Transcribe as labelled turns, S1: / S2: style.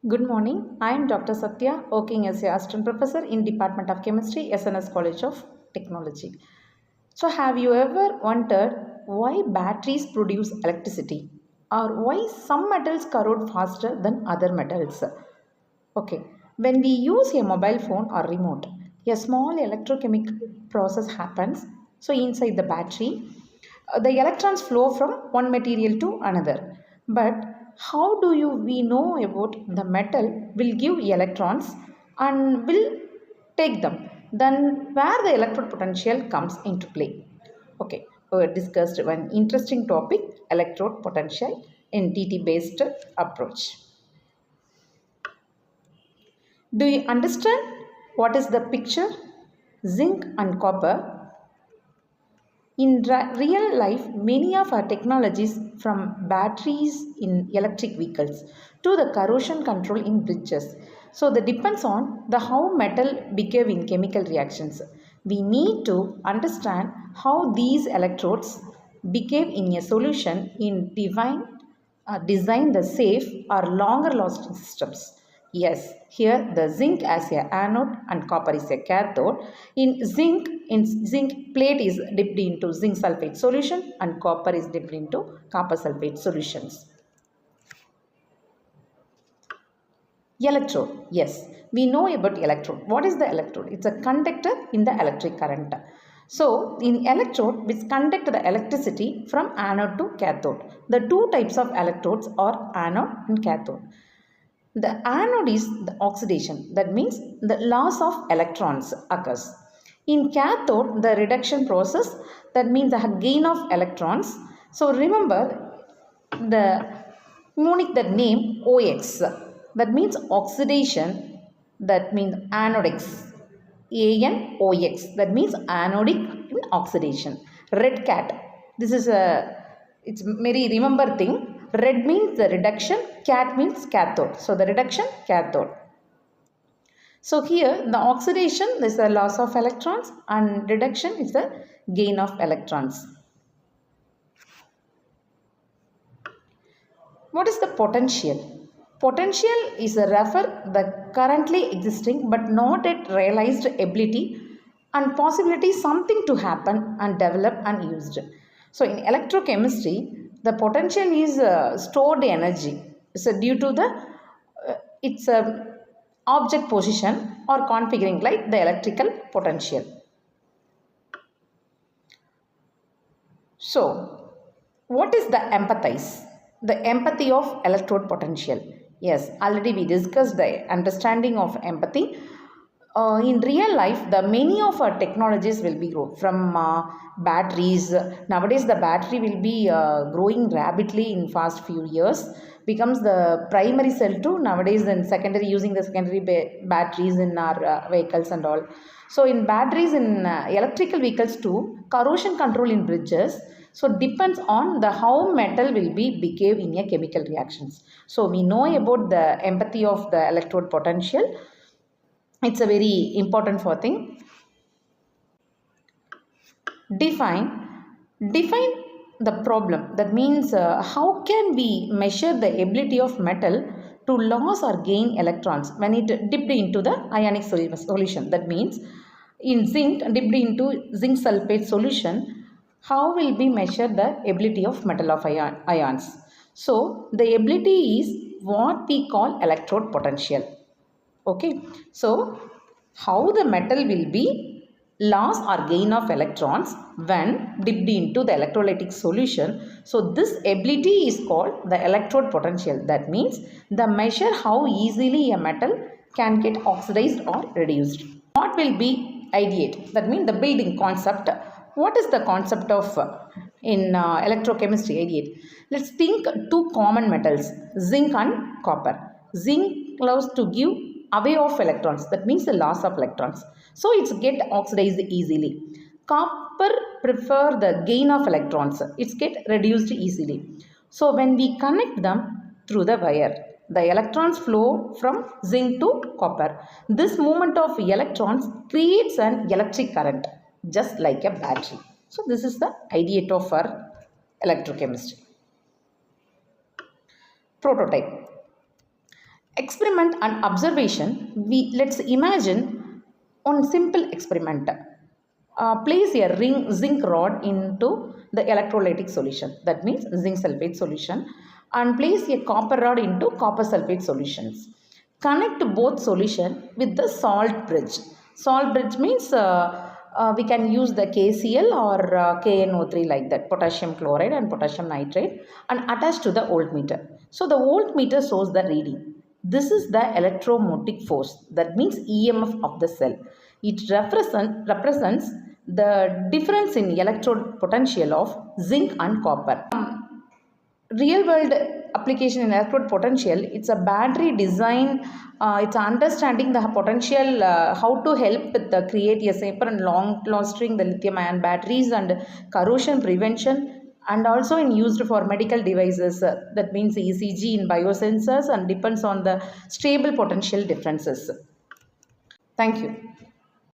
S1: Good morning. I am Dr. Sathya, working as a assistant professor in Department of Chemistry, SNS College of Technology. So, have you ever wondered why batteries produce electricity or why some metals corrode faster than other metals? Okay, when we use a mobile phone or remote, a small electrochemical process happens. So, inside the battery, the electrons flow from one material to another. But how do we know about the metal will give electrons and will take them? Then, where the electrode potential comes into play? Okay, we discussed one interesting topic, electrode potential in DT based approach. Do you understand what is the picture? Zinc and copper. In real life, many of our technologies from batteries in electric vehicles to the corrosion control in bridges. So that depends on the how metal behave in chemical reactions. We need to understand how these electrodes behave in a solution in design the safe or longer lasting systems. Yes, here the zinc as a anode and copper is a cathode. In zinc plate is dipped into zinc sulfate solution and copper is dipped into copper sulfate solutions. Electrode, yes, we know about electrode. What is the electrode? It's a conductor in the electric current. So, in electrode, which conduct the electricity from anode to cathode. The two types of electrodes are anode and cathode. The anode is the oxidation, that means the loss of electrons occurs. In cathode, the reduction process, that means the gain of electrons. So remember the mnemonic, that name OX, that means oxidation, that means anodics. ANOX, that means anodic in oxidation. Red cat, this is it's very remember thing. Red means the reduction, cat means cathode. So the reduction, cathode. So here the oxidation is the loss of electrons and reduction is the gain of electrons. What is the potential? Potential is a refer the currently existing but not yet realized ability and possibility something to happen and develop and used. So in electrochemistry, the potential is stored energy. So due to the its object position or configuring like the electrical potential. So, what is the empathize? The empathy of electrode potential. Yes, already we discussed the understanding of empathy. In real life, the many of our technologies will be grow from batteries. Nowadays, the battery will be growing rapidly in fast few years. Becomes the primary cell too. Nowadays, then secondary using the secondary batteries in our vehicles and all. So, in batteries in electrical vehicles too, corrosion control in bridges. So depends on the how metal will be behave in a chemical reactions. So we know about the empathy of the electrode potential. It's a very important for thing. Define the problem. That means how can we measure the ability of metal to lose or gain electrons when it dipped into the ionic solution. That means in zinc dipped into zinc sulfate solution, how will we measure the ability of metal of ions? So the ability is what we call electrode potential. Okay, so how the metal will be loss or gain of electrons when dipped into the electrolytic solution. So this ability is called the electrode potential. That means the measure how easily a metal can get oxidized or reduced. What will be ideate? That means the building concept. What is the concept of in electrochemistry ideate? Let's think two common metals, zinc and copper. Zinc loves to give away of electrons, that means the loss of electrons, so it's get oxidized easily. Copper prefer the gain of electrons, it's get reduced easily. So when we connect them through the wire, the electrons flow from zinc to copper. This movement of electrons creates an electric current just like a battery. So this is the ideate of our electrochemistry. Prototype. Experiment and observation, let's imagine one simple experiment. Place a zinc rod into the electrolytic solution, that means zinc sulfate solution, and place a copper rod into copper sulfate solutions. Connect both solution with the salt bridge. Salt bridge means we can use the KCl or KNO3, like that, potassium chloride and potassium nitrate, and attach to the voltmeter. So the voltmeter shows the reading. This is the electromotive force, that means EMF of the cell. It represents the difference in electrode potential of zinc and copper. Real world application in electrode potential, it's a battery design, it's understanding the potential, how to help with the create a safer and long lasting the lithium ion batteries, and corrosion prevention, and also in used for medical devices, that means ECG in biosensors, and depends on the stable potential differences. Thank you.